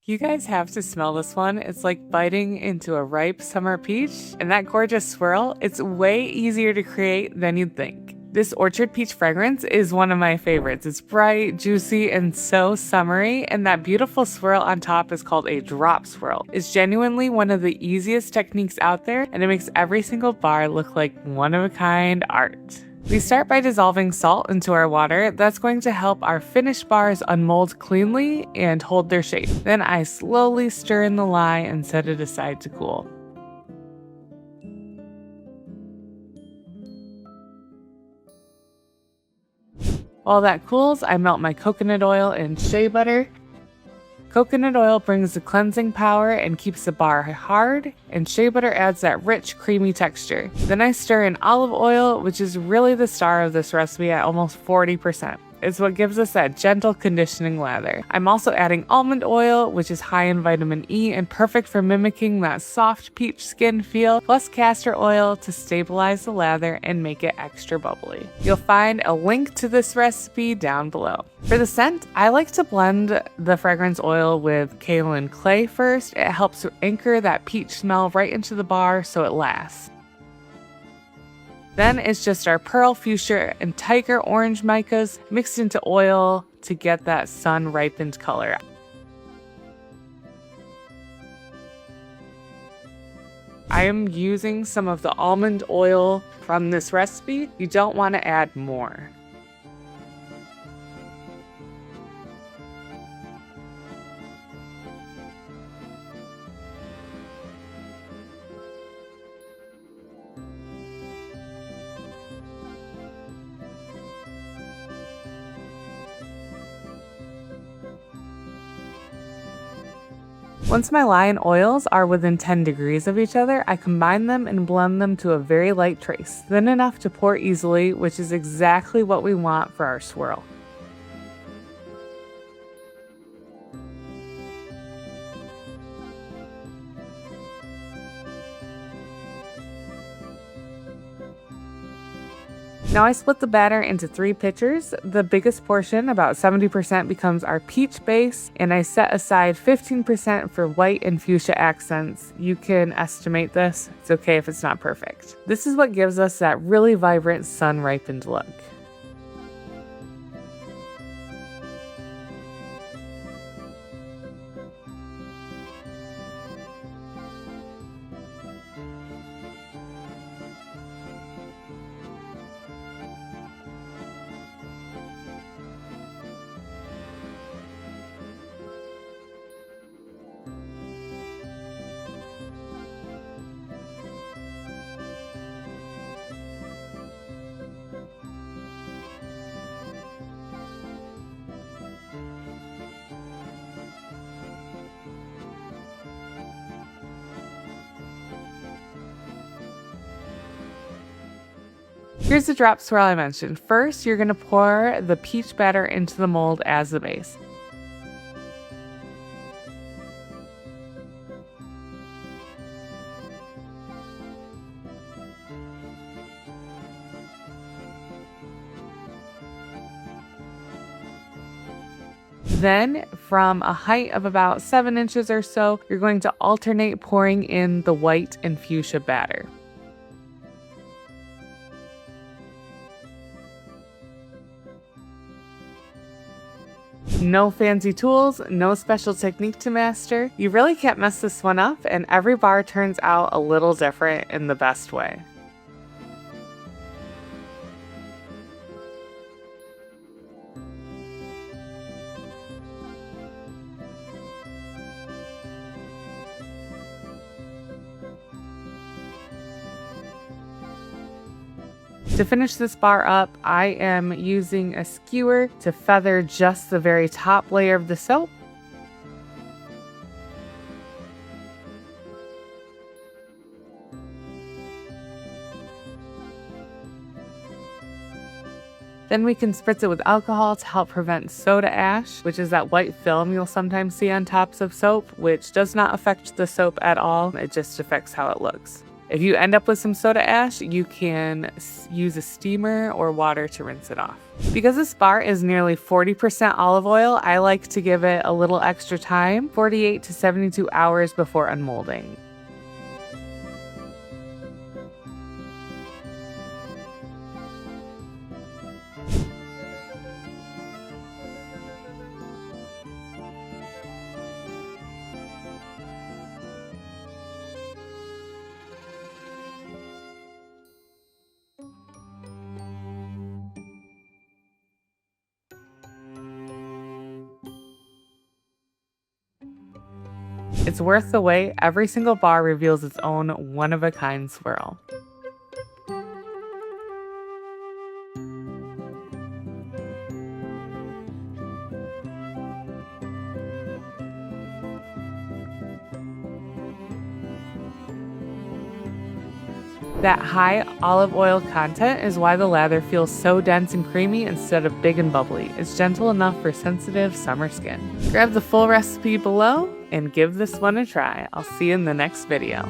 You guys have to smell this one. It's like biting into a ripe summer peach. And that gorgeous swirl, it's way easier to create than you'd think. This orchard peach fragrance is one of my favorites. It's bright, juicy, and so summery, and that beautiful swirl on top is called a drop swirl. It's genuinely one of the easiest techniques out there, and it makes every single bar look like one-of-a-kind art. We start by dissolving salt into our water. That's going to help our finished bars unmold cleanly and hold their shape. Then I slowly stir in the lye and set it aside to cool. While that cools, I melt my coconut oil and shea butter. Coconut oil brings the cleansing power and keeps the bar hard, and shea butter adds that rich, creamy texture. Then I stir in olive oil, which is really the star of this recipe at almost 40%. It's what gives us that gentle conditioning lather. I'm also adding almond oil, which is high in vitamin E and perfect for mimicking that soft peach skin feel, plus castor oil to stabilize the lather and make it extra bubbly. You'll find a link to this recipe down below. For the scent, I like to blend the fragrance oil with kaolin clay first. It helps to anchor that peach smell right into the bar so it lasts. Then it's just our pearl fuchsia and tiger orange micas mixed into oil to get that sun ripened color. I am using some of the almond oil from this recipe. You don't want to add more. Once my lye and oils are within 10 degrees of each other, I combine them and blend them to a very light trace, thin enough to pour easily, which is exactly what we want for our swirl. Now I split the batter into 3 pitchers. The biggest portion, about 70%, becomes our peach base, and I set aside 15% for white and fuchsia accents. You can estimate this. It's okay if it's not perfect. This is what gives us that really vibrant sun-ripened look. Here's the drop swirl I mentioned. First, you're going to pour the peach batter into the mold as the base. Then, from a height of about 7 inches or so, you're going to alternate pouring in the white and fuchsia batter. No fancy tools, no special technique to master. You really can't mess this one up, and every bar turns out a little different in the best way. To finish this bar up, I am using a skewer to feather just the very top layer of the soap. Then we can spritz it with alcohol to help prevent soda ash, which is that white film you'll sometimes see on tops of soap, which does not affect the soap at all. It just affects how it looks. If you end up with some soda ash, you can use a steamer or water to rinse it off. Because this bar is nearly 40% olive oil, I like to give it a little extra time, 48 to 72 hours before unmolding. It's worth the wait. Every single bar reveals its own one-of-a-kind swirl. That high olive oil content is why the lather feels so dense and creamy instead of big and bubbly. It's gentle enough for sensitive summer skin. Grab the full recipe below and give this one a try. I'll see you in the next video.